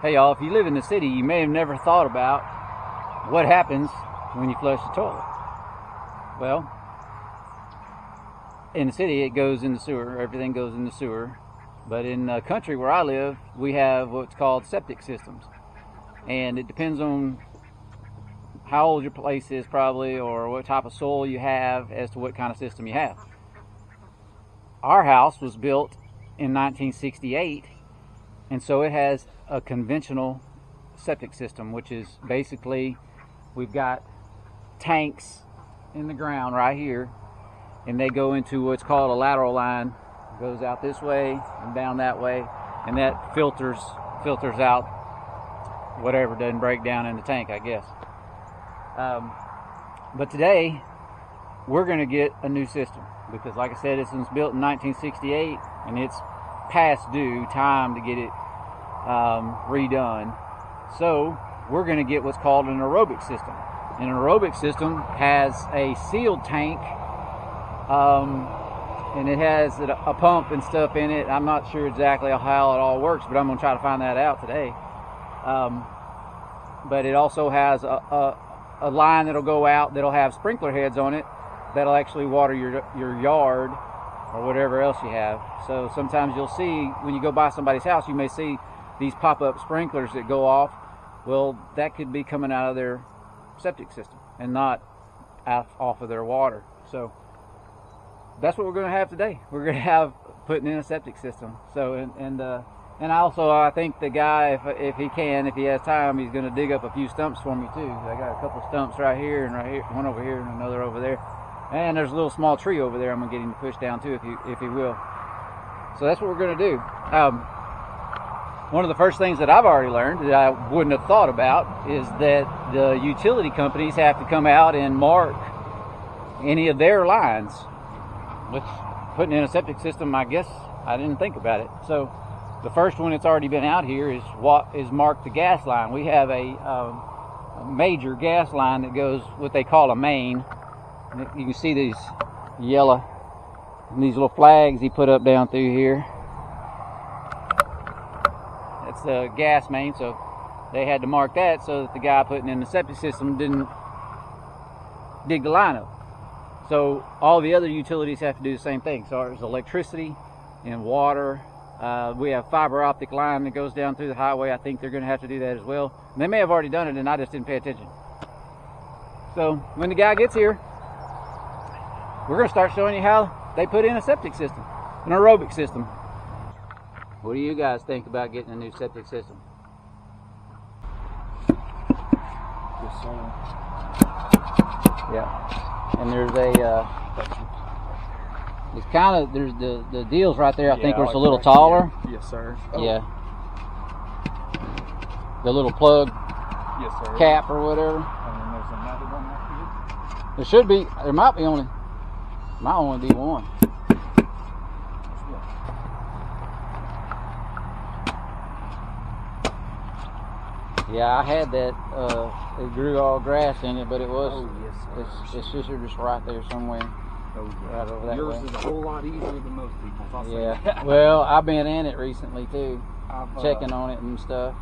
Hey y'all, if you live in the city, you may have never thought about what happens when you flush the toilet. Well, in the city it goes in the sewer, everything goes in the sewer. But in the country where I live, we have what's called septic systems. And it depends on how old your place is probably, or what type of soil you have as to what kind of system you have. Our house was built in 1968, and so it has a conventional septic system, which is basically we've got tanks in the ground right here, and they go into what's called a lateral line. It goes out this way and down that way, and that filters out whatever doesn't break down in the tank, I guess. But today we're going to get a new system because, like I said, this was built in 1968 and it's past due time to get it redone. So we're going to get what's called an aerobic system. An aerobic system has a sealed tank, and it has a pump and stuff in it. I'm not sure exactly how it all works, but I'm going to try to find that out today. But it also has a line that'll go out that'll have sprinkler heads on it that'll actually water your yard or whatever else you have. So sometimes you'll see, when you go by somebody's house, you may see these pop-up sprinklers that go off. Well, that could be coming out of their septic system and not off of their water. So that's what we're going to have today. We're going to have putting in a septic system. So and also, I think the guy, if he has time, he's going to dig up a few stumps for me too. I got a couple stumps right here and right here, one over here and another over there. And there's a little small tree over there I'm going to get him to push down too, if he will. So that's what we're going to do. One of the first things that I've already learned that I wouldn't have thought about is that the utility companies have to come out and mark any of their lines. Which, putting in a septic system, I guess I didn't think about it. So the first one that's already been out here is what is marked the gas line. We have a major gas line that goes what they call a main. You can see these yellow, these little flags he put up down through here. That's the gas main, so they had to mark that so that the guy putting in the septic system didn't dig the line up. So all the other utilities have to do the same thing. So there's electricity and water. We have fiber optic line that goes down through the highway. I think they're going to have to do that as well. And they may have already done it and I just didn't pay attention. So when the guy gets here, we're going to start showing you how they put in a septic system, an aerobic system. What do you guys think about getting a new septic system? Yes, sir. Yeah. And there's it's kind of, there's the deals right there, I think, where it's a little taller. Yes, sir. Oh. Yeah. The little plug Yes, sir. cap or whatever. And then there's another one right here. There should be, there might only be one. Yeah, I had that, it grew all grass in it, but it was, it's just right there somewhere. Right over that Yours way. is a whole lot easier than most people's. I'll say Yeah, that. well, I've been in it recently too, I've, checking on it and stuff.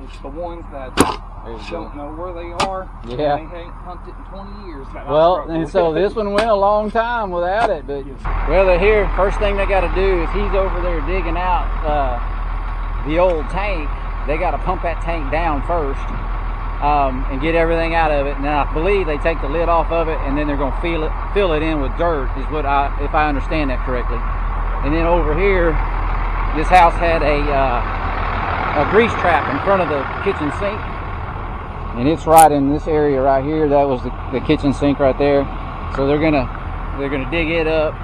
It's the ones that There's don't know where they are. Yeah. And they ain't hunted in 20 years. Well, and so this one went a long time without it, but well, they're here. First thing they got to do is he's over there digging out the old tank. They got to pump that tank down first and get everything out of it. And then I believe they take the lid off of it, and then they're going to fill it in with dirt. Is what if I understand that correctly. And then over here, this house had a grease trap in front of the kitchen sink, and it's right in this area right here. That was the kitchen sink right there. So they're gonna dig it up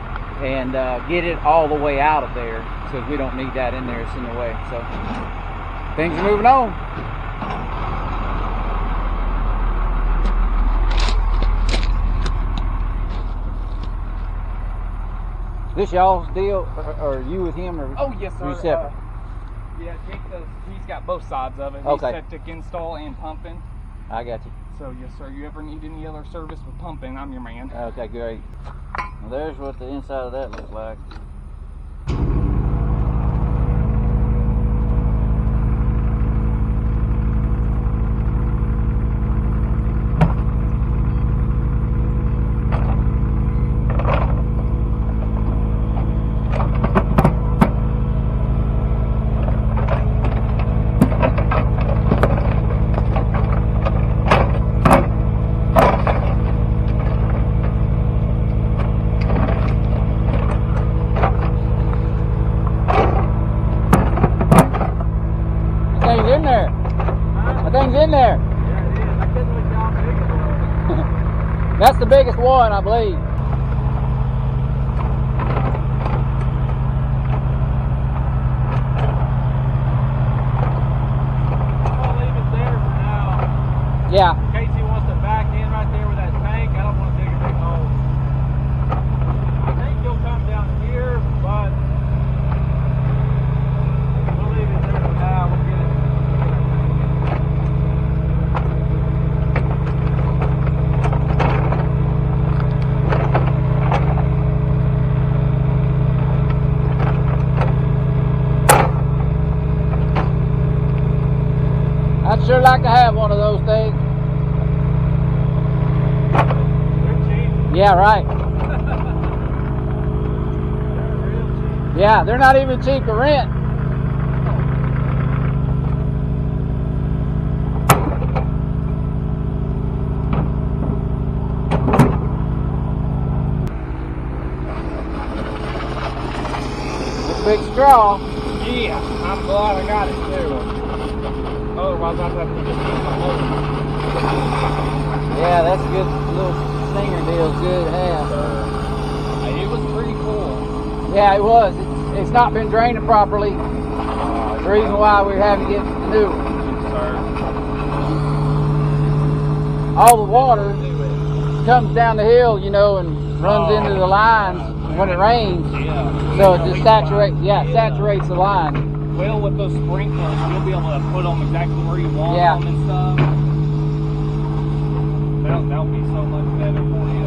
and get it all the way out of there, because we don't need that in there. It's in the way. So things are moving on. This y'all's deal, or you with him, or oh yes, sir. You separate? Yeah, Jake does. He's got both sides of it. Okay. He's septic install and pumping. I got you. So yes, sir. You ever need any other service with pumping, I'm your man. Okay, great. Well, there's what the inside of that looks like. thing's in there. That thing's in there. Yeah, it is. I couldn't look how big it was. That's the biggest one, I believe. I'll leave it there for now. Yeah. In case he wants to back in right there with that tank, I don't want to dig a big hole. I think he'll come down here, but we'll leave it there for now. We'll get it. I'd sure like to have one of those things. They're cheap. Yeah, right. They're real cheap. Yeah, they're not even cheap to rent. Big straw. Yeah, I'm glad I got it too. Otherwise, I'd have to just use my hole. Yeah, that's a good little stinger deal. Good to have. It was pretty cool. Yeah, it was. It's not been draining properly. The reason why we're having to get the new one. All the water comes down the hill, you know, and runs into the lines when it rains. Yeah. So it just saturates. Yeah, it saturates the line. Well, with those sprinklers, you'll be able to put them exactly where you want Yeah. them and stuff. That'll be so much better for you.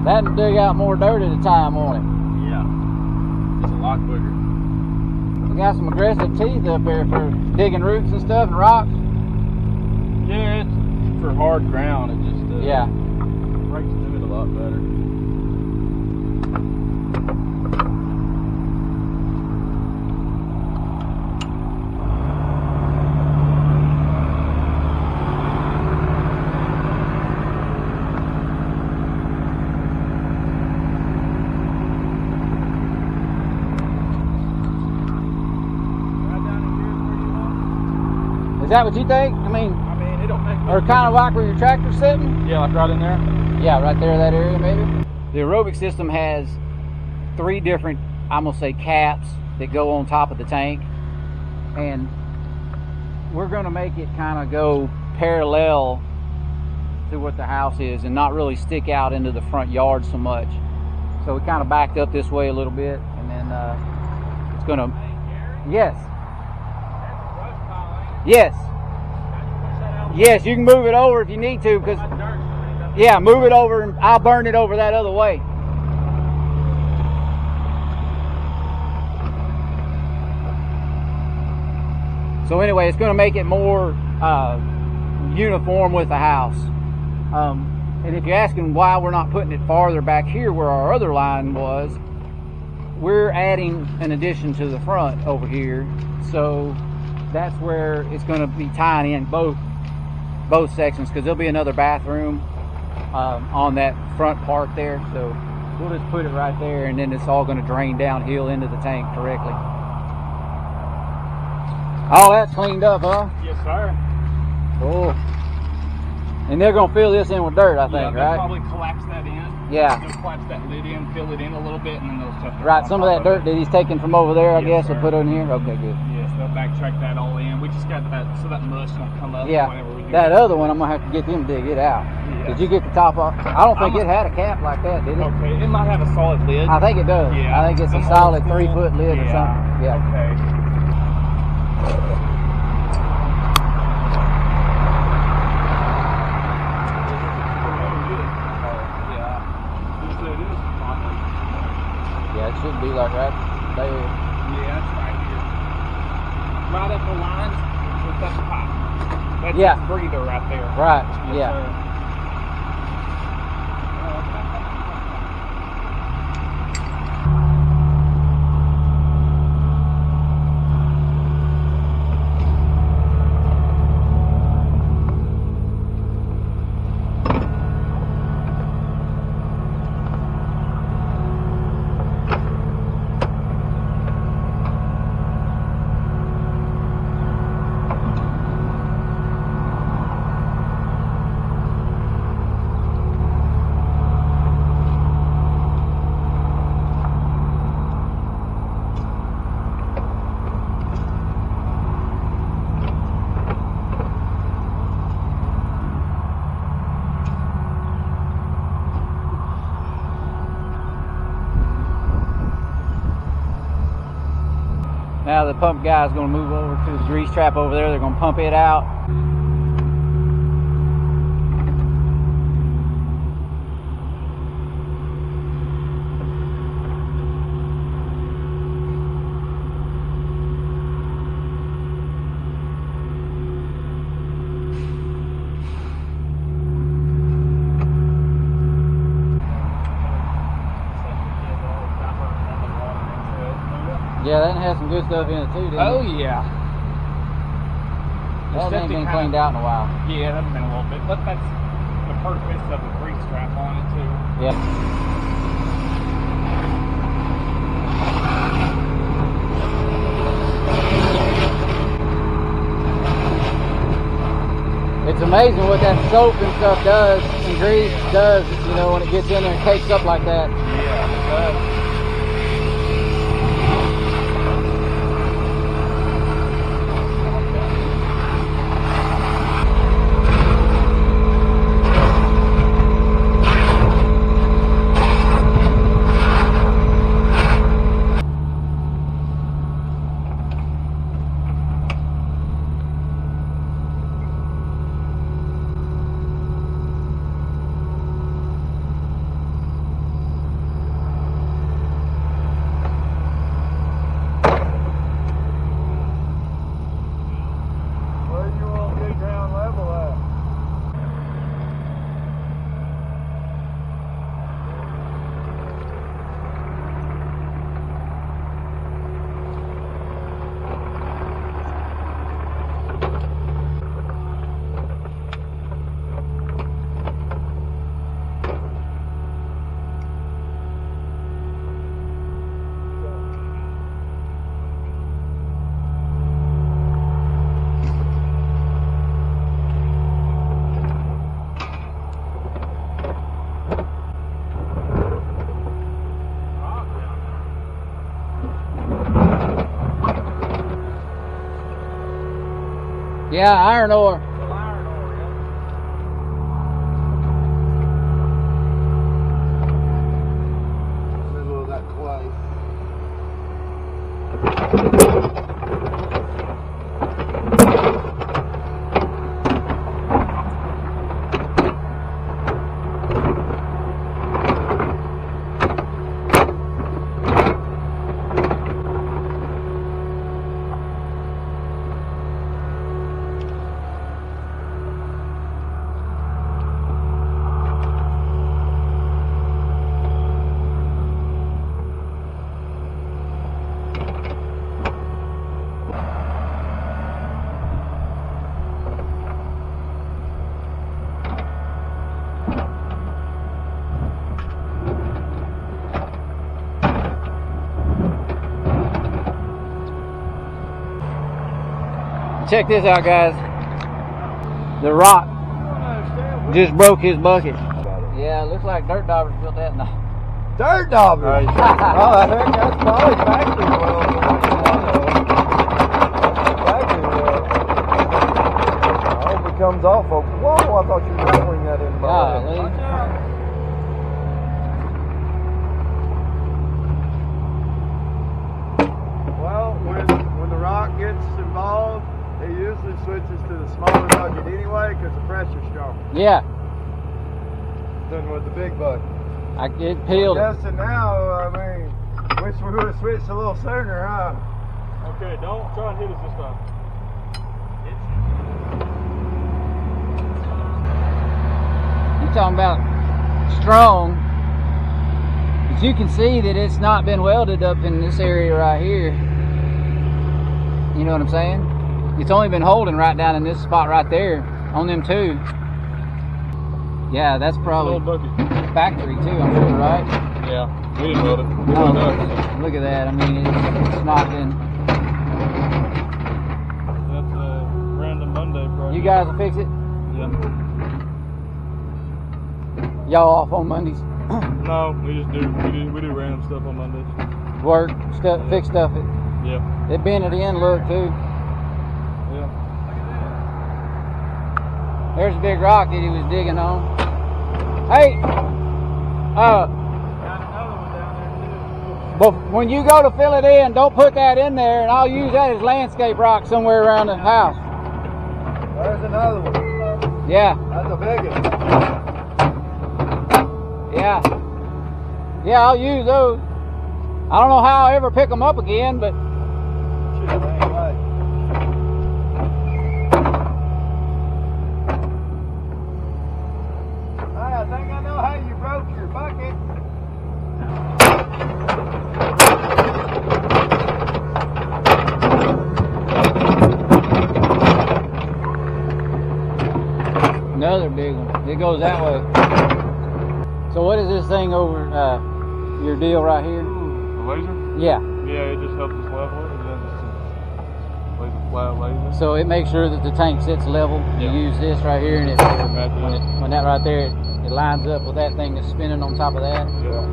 That would dig out more dirt at a time, won't it? Yeah. It's a lot quicker. We got some aggressive teeth up here for digging roots and stuff and rocks. Yeah, it's for hard ground. It just Yeah. breaks through it a lot better. Is that what you think? I mean, it don't make or kind of like where your tractor's sitting? Yeah, like right in there. Yeah, right there, that area maybe. The aerobic system has 3 different, I'm gonna say, caps that go on top of the tank, and we're gonna make it kind of go parallel to what the house is and not really stick out into the front yard so much. So we kind of backed up this way a little bit, and then it's gonna. Yes. Yes. Yes, you can move it over if you need to, because yeah, move it over and I'll burn it over that other way. So anyway, it's going to make it more uniform with the house. And if you're asking why we're not putting it farther back here where our other line was, we're adding an addition to the front over here. So that's where it's going to be tying in both sections, because there'll be another bathroom on that front part there. So we'll just put it right there, and then it's all going to drain downhill into the tank correctly. All that's cleaned up, huh? Yes, sir. Cool. And they're going to fill this in with dirt, I think, they'll right? probably collapse that in. Yeah. They'll collapse that lid in, fill it in a little bit, and then they'll stuff it Right, on some of top that dirt that he's taken from over there, I Yes, guess, sir. will put in here. Okay, good. Yes, they'll backtrack that all in. We just got that so that mush won't come up Yeah, whenever we do that other one, I'm going to have to get them to dig it out. Yeah. Did you get the top off? I don't think it had a cap like that, did it? Okay, it might have a solid lid. I think it does. Yeah. I think it's a solid 3-foot lid or something. Yeah. Okay. Yeah, it should be like right there. Yeah, it's right here. Right up the line with that pipe. That's Yeah. the breather right there. Right, Yes, yeah. sir. Now the pump guy is going to move over to the grease trap over there. They're going to pump it out. Yeah, that has some good stuff in it too, didn't Oh, it? yeah. That ain't been cleaned out in a while. Yeah, that's been a little bit. But that's the purpose of the grease trap on it, too. Yeah. It's amazing what that soap and stuff does, and grease does, you know, when it gets in there and cakes up like that. Yeah, it does. Yeah, iron ore. Middle of that clay. Check this out, guys. The rock just broke his bucket. Yeah, it looks like dirt daubers built that. No. Dirt daubers! Oh, I think that's probably factory well. Factory well. I hope it comes off. Whoa, I thought you were rolling that in. God, the switches to the smaller bucket anyway because the pressure's stronger Yeah, than with the big bucket. it peeled. Justin, now, I mean, wish we would have switched a little sooner, huh? Okay, don't try and hit us this time. You talking about strong? But you can see that it's not been welded up in this area right here. You know what I'm saying? It's only been holding right down in this spot right there on them two. Yeah, that's probably factory too, I'm sure, right? Yeah, we didn't weld it. Oh, look at that. I mean, it's not been. That's a random Monday project. You guys will fix it? Yeah. Y'all off on Mondays? No, we just do random stuff on Mondays. Work, stuff, fix stuff. Yeah. It bent it in, look, too. Yeah. There's a big rock that he was digging on. Hey! But when you go to fill it in, don't put that in there, and I'll use that as landscape rock somewhere around the house. There's another one. Yeah. That's the biggest. Yeah. Yeah, I'll use those. I don't know how I'll ever pick them up again, but Shit, ain't right. Hey, I think I know how you broke your bucket. another big one. It goes that way. So what is this thing over your deal right here? The laser? Yeah. Yeah, it just helps us level it, and then just lays a flat laser. So it makes sure that the tank sits level. Yeah. You use this right here, and when that right there, it lines up with that thing that's spinning on top of that. Yeah.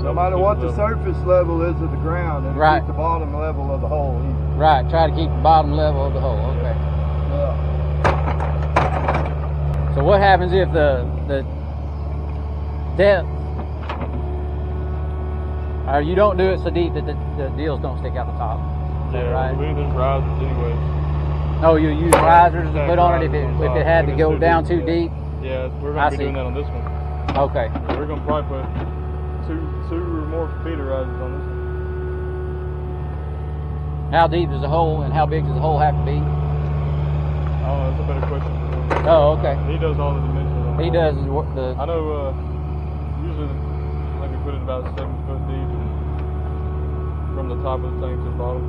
No matter what the surface level is of the ground, it'll Right. keep the bottom level of the hole even. Right. Try to keep the bottom level of the hole. Okay. Yeah. So what happens if the depth, or you don't do it so deep that the deals don't stick out the top? Is that right? We there's risers anyway. Oh, you use risers to put on it if it had to go down too deep? Yeah, we're I going to be see. doing that on this one. Okay. We're going to probably put two or more feeder risers on this one. How deep is the hole and how big does the hole have to be? Oh, that's a better question. Oh, okay. He does all the dimensions. On He the does hole. the. I know usually like we put it about 7 foot deep from the top of the tank to the bottom.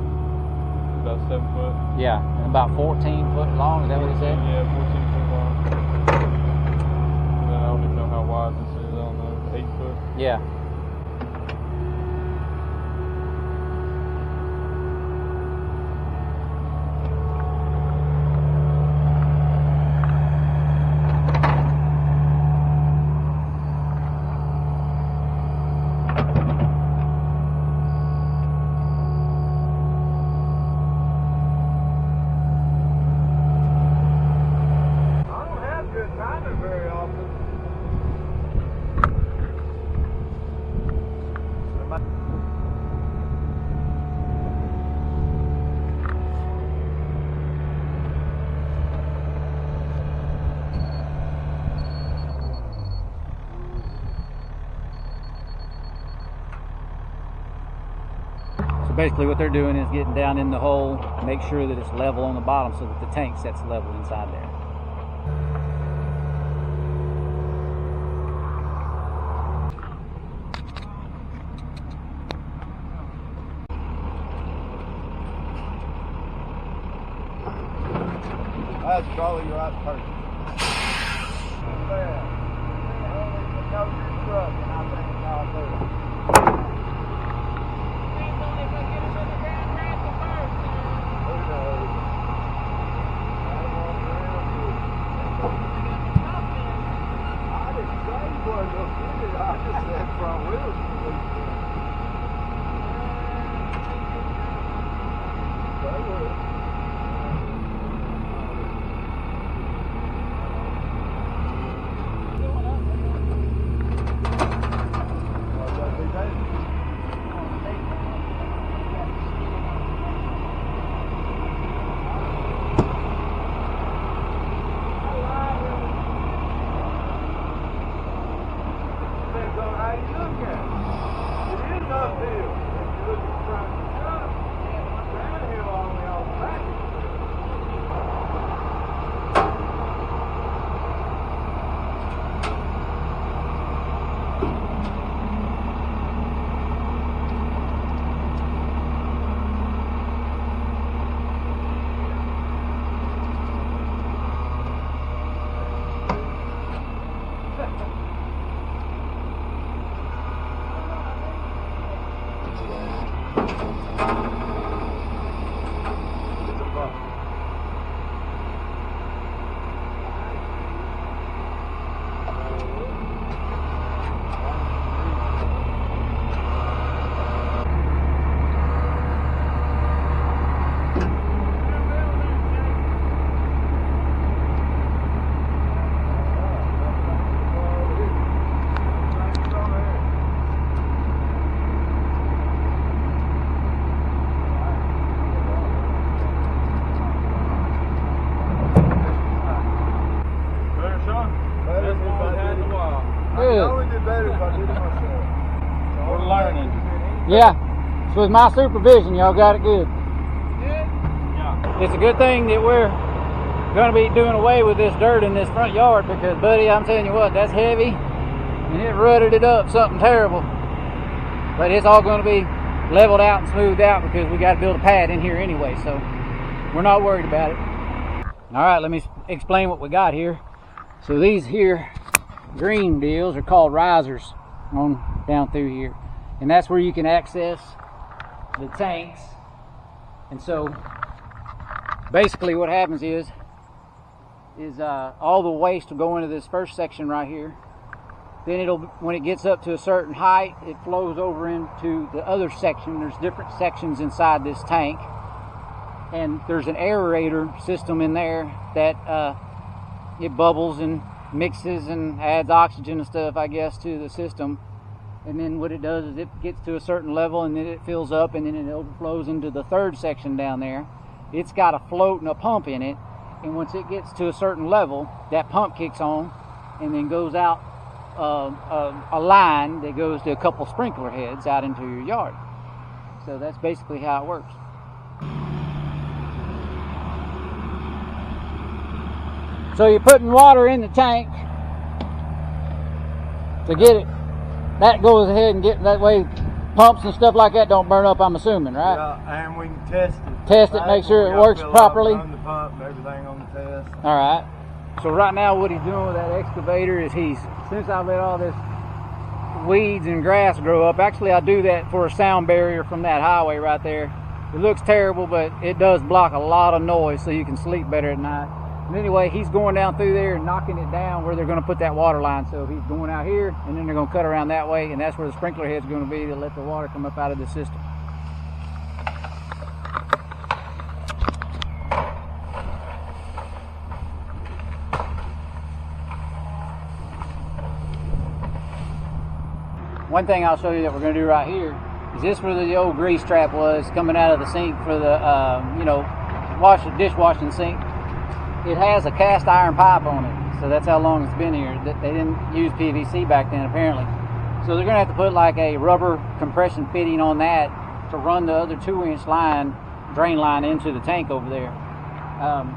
About 7 foot. Yeah, and about 14 foot long. Is that what he said? Yeah, 14 foot long. And then I don't even know how wide this is. I don't know, 8 foot. Yeah. I don't have good timing very often. So basically what they're doing is getting down in the hole, make sure that it's level on the bottom so that the tank sets level inside there. That's probably the right person. Yeah. Know your truck, and I think I'll do it. Who knows? I didn't say he wasn't gonna get it. I just said front wheels were loose. They were. Yeah, so with my supervision, y'all got it good. Yeah. It's a good thing that we're going to be doing away with this dirt in this front yard because, buddy, I'm telling you what, that's heavy and it rutted it up something terrible. But it's all going to be leveled out and smoothed out because we got to build a pad in here anyway, so we're not worried about it. All right, let me explain what we got here. So these here green deals are called risers on down through here. And that's where you can access the tanks. And so basically what happens is all the waste will go into this first section right here. Then when it gets up to a certain height, it flows over into the other section. There's different sections inside this tank. And there's an aerator system in there that it bubbles and mixes and adds oxygen and stuff, I guess, to the system. And then what it does is it gets to a certain level and then it fills up and then it overflows into the third section down there. It's got a float and a pump in it, and once it gets to a certain level, that pump kicks on and then goes out a line that goes to a couple sprinkler heads out into your yard. So that's basically how it works. So you're putting water in the tank to get it. That goes ahead and get that way pumps and stuff like that don't burn up, I'm assuming, right? Yeah, and we can test it. Test it, make sure it works properly. Run the pump, everything on the test. All right. So right now what he's doing with that excavator is since I let all this weeds and grass grow up, actually I do that for a sound barrier from that highway right there. It looks terrible, but it does block a lot of noise so you can sleep better at night. But anyway, he's going down through there and knocking it down where they're going to put that water line. So he's going out here, and then they're going to cut around that way, and that's where the sprinkler head's going to be to let the water come up out of the system. One thing I'll show you that we're going to do right here is this where the old grease trap was coming out of the sink for the, dishwashing sink. It has a cast iron pipe on it, so that's how long it's been here. They didn't use PVC back then, apparently. So they're going to have to put like a rubber compression fitting on that to run the other 2-inch line, drain line into the tank over there.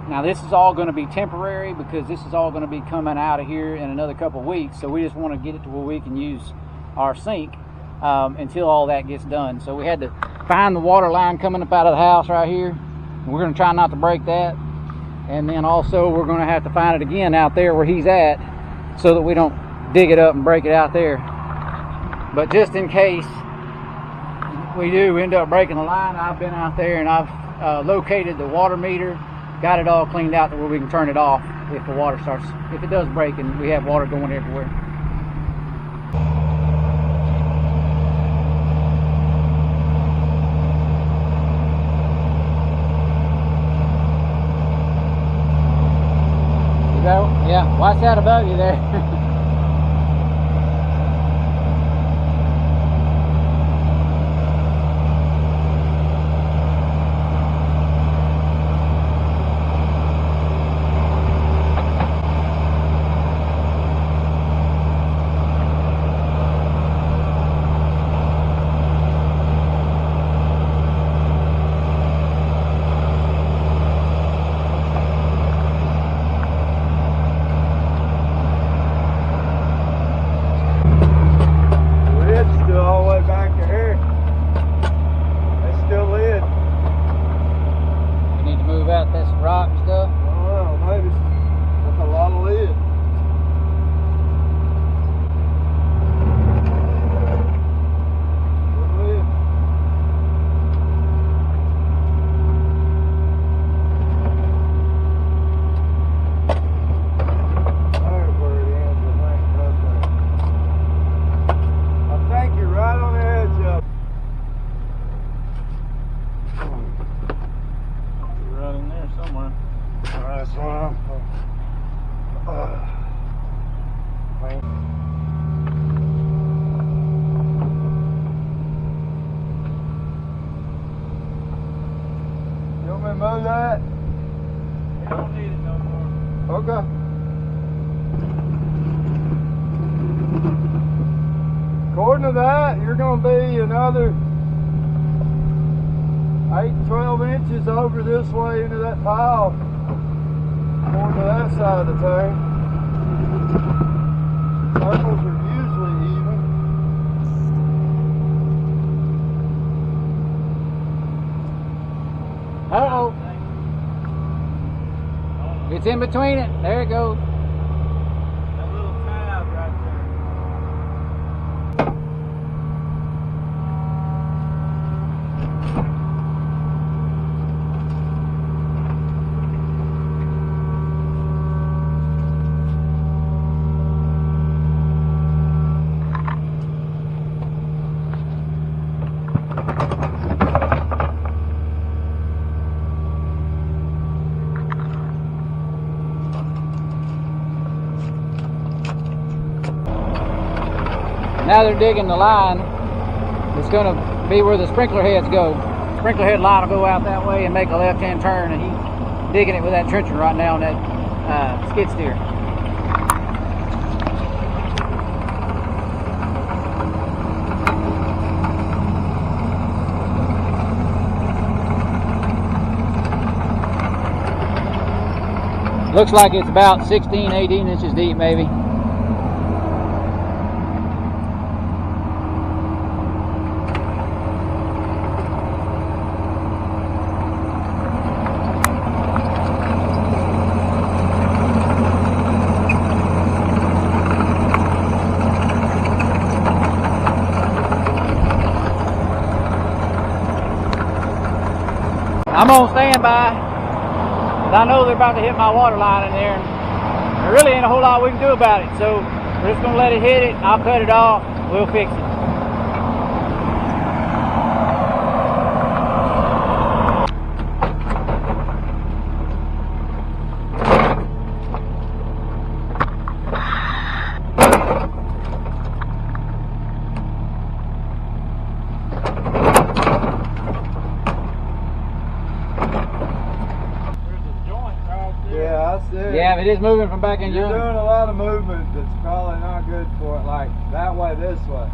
Now this is all going to be temporary because this is all going to be coming out of here in another couple of weeks. So we just want to get it to where we can use our sink until all that gets done. So we had to find the water line coming up out of the house right here. We're going to try not to break that. And then also we're going to have to find it again out there where he's at so that we don't dig it up and break it out there. But just in case we do end up breaking the line, I've been out there and I've located the water meter, got it all cleaned out to where we can turn it off if the water starts, if it does break and we have water going everywhere. Yeah, watch out above you there. That's what I'm. You want me to move that? We don't need it no more. Okay. According to that, you're going to be another 8 to 12 inches over this way into that pile. According to that side of the tank. Circles are usually even. Uh-oh. It's in between it. There it goes. That little tab right Now they're digging the line. It's going to be where the sprinkler heads go. Sprinkler head line will go out that way and make a left-hand turn, and he's digging it with that trencher right now on that skid steer. Looks like it's about 16, 18 inches deep maybe. I'm on standby, but I know they're about to hit my water line in there, and there really ain't a whole lot we can do about it, so we're just going to let it hit it, I'll cut it off, we'll fix it. Yeah, it is moving from back in You're June. doing a lot of movement that's probably not good for it, like that way, this way.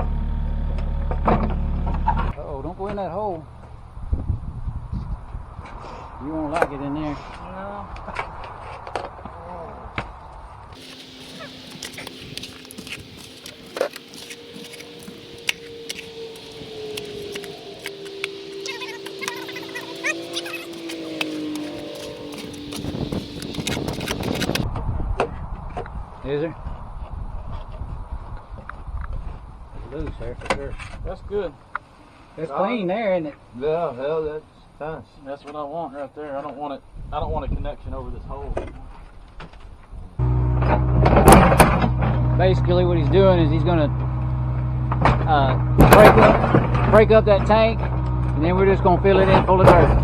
Uh-oh, don't go in that hole. You won't like it in there. No. Is there? Loose there for sure. That's good. It's clean there, isn't it? Yeah, hell, that's nice. That's what I want right there. I don't want it. I don't want a connection over this hole. Basically what he's doing is he's going to break up that tank, and then we're just going to fill it in full of dirt.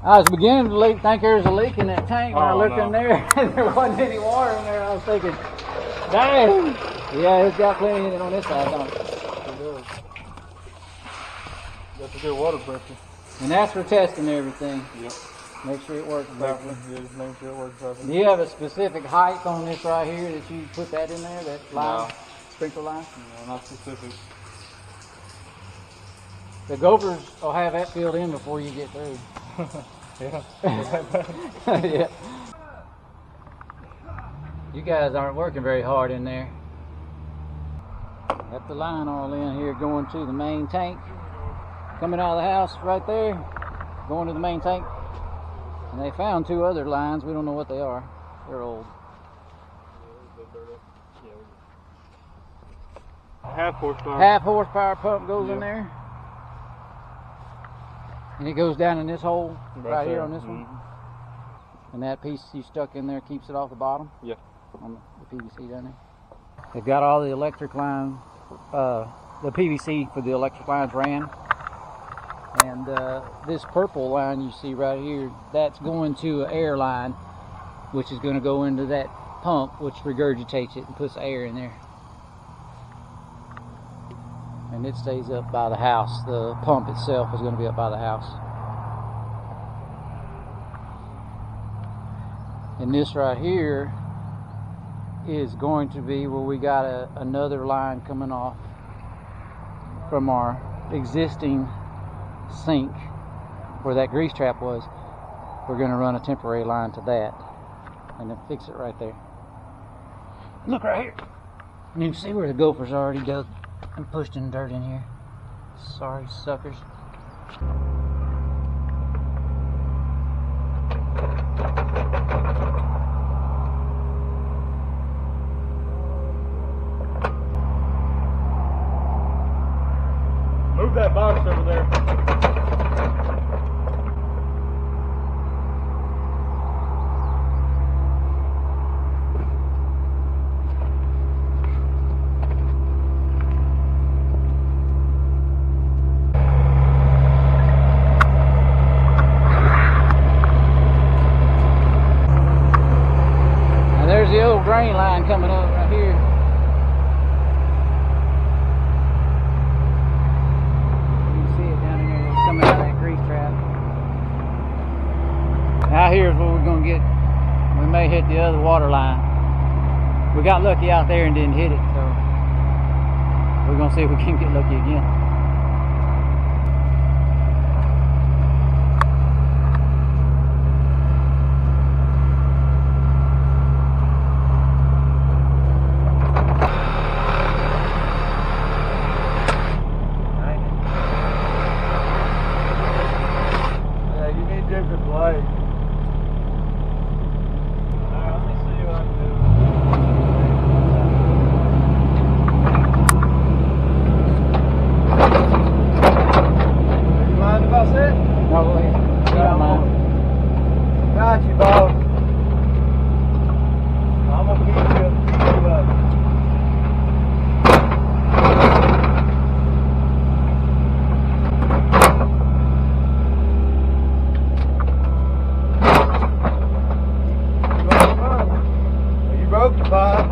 I was beginning to think there was a leak in that tank when I looked in there and there wasn't any water in there. I was thinking, dang. Yeah, it's got plenty in it on this side, don't it? It does. Got a good water pressure. And that's for testing everything. Yep. Make sure it works properly. Yeah, just make sure it works properly. Do you have a specific height on this right here that you put that in there, that line, sprinkler line? No, not specific. The gophers will have that filled in before you get through. Yeah. Yeah. You guys aren't working very hard in there. Got the line all in here going to the main tank. Coming out of the house right there, going to the main tank. And they found 2 other lines. We don't know what they are. They're old. Half horsepower. Half horsepower pump goes in there. And it goes down in this hole right here on this one. And that piece you stuck in there keeps it off the bottom? Yeah. On the PVC down there. They've got all the electric line, the PVC for the electric lines ran. And this purple line you see right here, that's going to an air line, which is going to go into that pump, which regurgitates it and puts air in there. And it stays up by the house. The pump itself is going to be up by the house. And this right here is going to be where we got another line coming off from our existing sink where that grease trap was. We're going to run a temporary line to that and then fix it right there. Look right here. And you can see where the gophers already dug and pushed in dirt in here. Sorry, suckers. Move that box over there. There's the old drain line coming up right here. You can see it down in there. It's coming out of that grease trap. Now here's where we're going to get, we may hit the other water line. We got lucky out there and didn't hit it, so we're going to see if we can get lucky again. Got you, Bob. I'm gonna keep you up. You broke the pipe.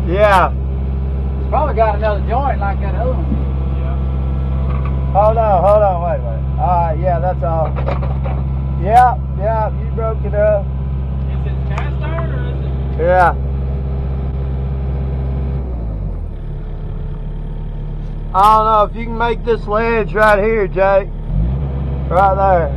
Yeah. It's probably got another joint like that other one. Hold on, wait. Alright, yeah, that's all. Yeah, you broke it up. Is it cast iron or is it? Yeah. I don't know if you can make this ledge right here, Jake. Right there.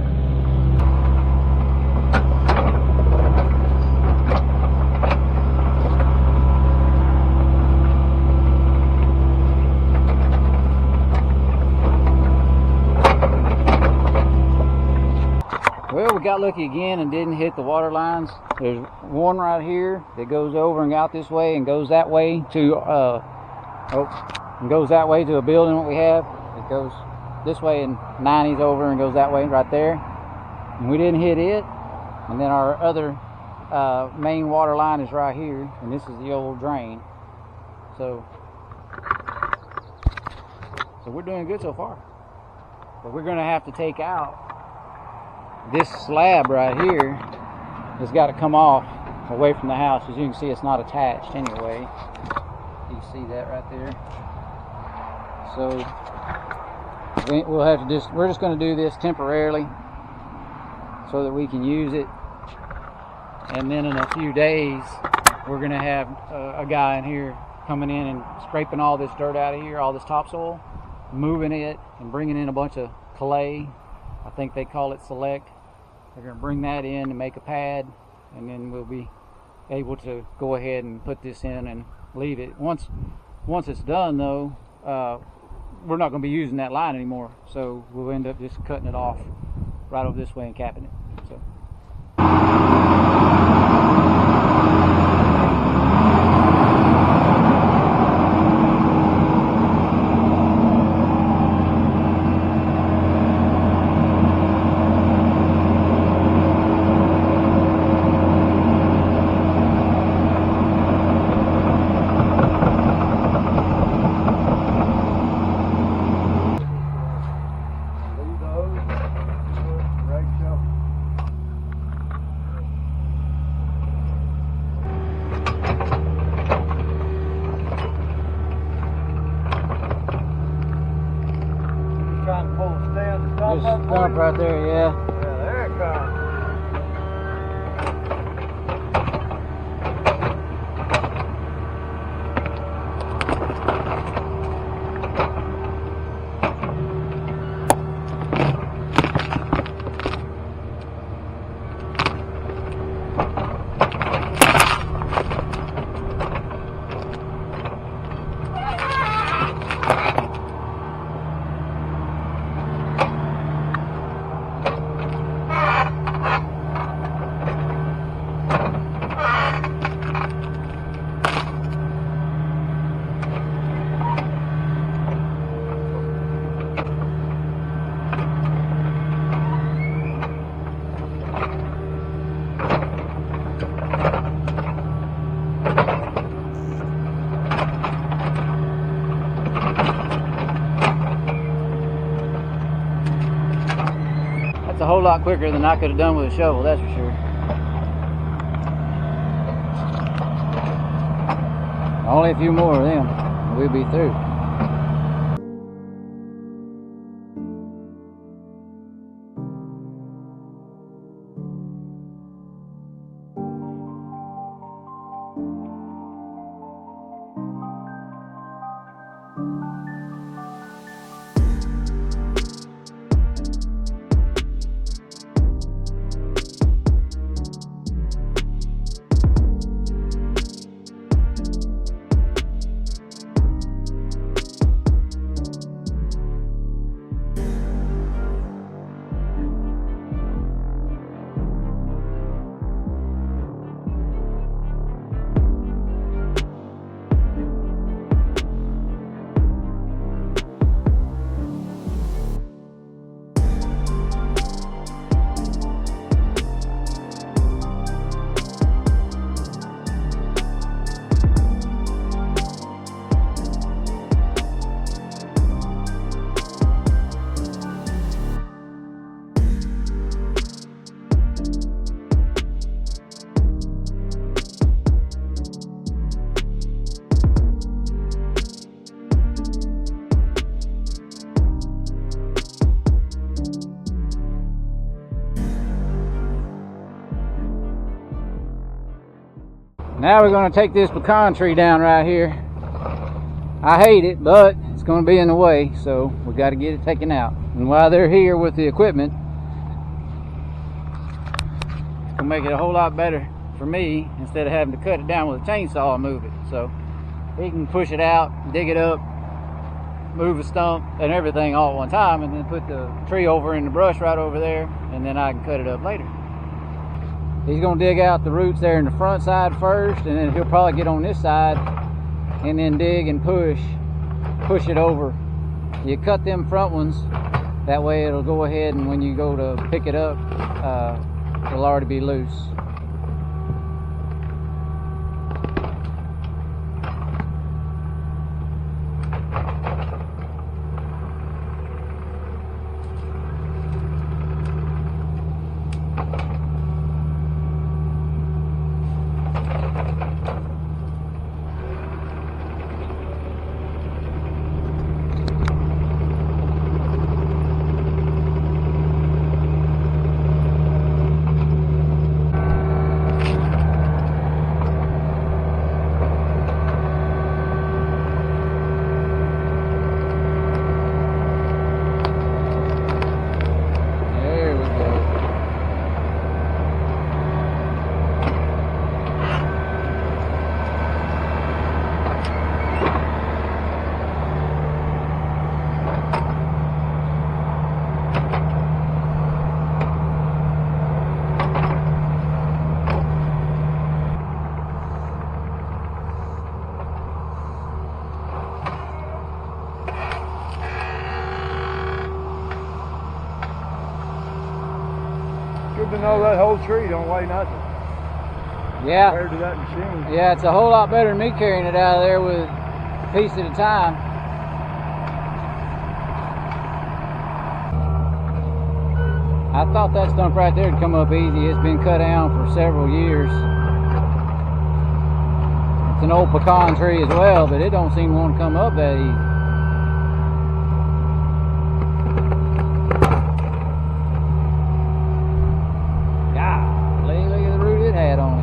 Well, we got lucky again and didn't hit the water lines. There's one right here that goes over and out this way and goes that way to a building that we have. It goes this way and 90s over and goes that way right there. And we didn't hit it. And then our other main water line is right here, and this is the old drain. So So we're doing good so far. But we're gonna have to take out this slab right here. It's got to come off away from the house. As you can see, it's not attached anyway. You can see that right there. So we'll have to we're just going to do this temporarily so that we can use it. And then in a few days, we're going to have a guy in here coming in and scraping all this dirt out of here, all this topsoil, moving it and bringing in a bunch of clay. I think they call it select. They're going to bring that in and make a pad, and then we'll be able to go ahead and put this in and leave it. Once it's done though, we're not going to be using that line anymore, so we'll end up just cutting it off right over this way and capping it. So. There's a stump right there, yeah. Yeah, there it comes. A whole lot quicker than I could have done with a shovel, that's for sure. Only a few more of them, and we'll be through. Now we're going to take this pecan tree down right here. I hate it, but it's going to be in the way, so we got to get it taken out. And while they're here with the equipment, it's going to make it a whole lot better for me instead of having to cut it down with a chainsaw and move it. So he can push it out, dig it up, move a stump and everything all at one time, and then put the tree over in the brush right over there, and then I can cut it up later. He's going to dig out the roots there in the front side first, and then he'll probably get on this side and then dig and push it over. You cut them front ones, that way it'll go ahead, and when you go to pick it up, it'll already be loose. know that whole tree don't weigh nothing Yeah. compared to that machine. Yeah, it's a whole lot better than me carrying it out of there with a piece at a time. I thought that stump right there would come up easy. It's been cut down for several years. It's an old pecan tree as well, but it don't seem to want to come up that easy. Golly, look at the root it had on it.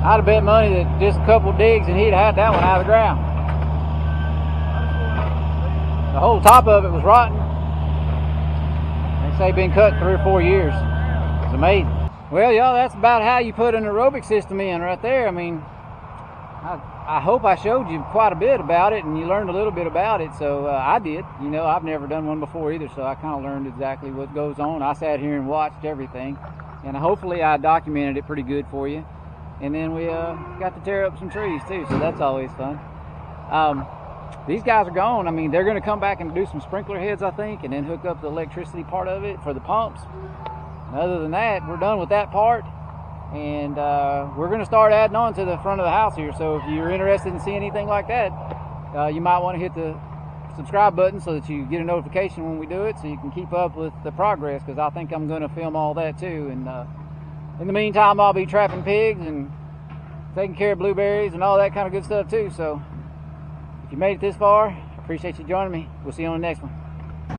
I'd have bet money that just a couple digs and he'd have had that one out of the ground. The whole top of it was rotten. They say been cut 3 or 4 years. It's amazing. Well, y'all, that's about how you put an aerobic system in right there. I mean, I hope I showed you quite a bit about it and you learned a little bit about it. So I did. You know, I've never done one before either, so I kind of learned exactly what goes on. I sat here and watched everything, and hopefully I documented it pretty good for you. And then we got to tear up some trees too, so that's always fun. These guys are gone. I mean, they're going to come back and do some sprinkler heads, I think, and then hook up the electricity part of it for the pumps. And other than that, we're done with that part. And we're going to start adding on to the front of the house here. So if you're interested in seeing anything like that, you might want to hit the subscribe button so that you get a notification when we do it, so you can keep up with the progress, because I think I'm going to film all that too. And in the meantime, I'll be trapping pigs and taking care of blueberries and all that kind of good stuff too. So if you made it this far, I appreciate you joining me. We'll see you on the next one.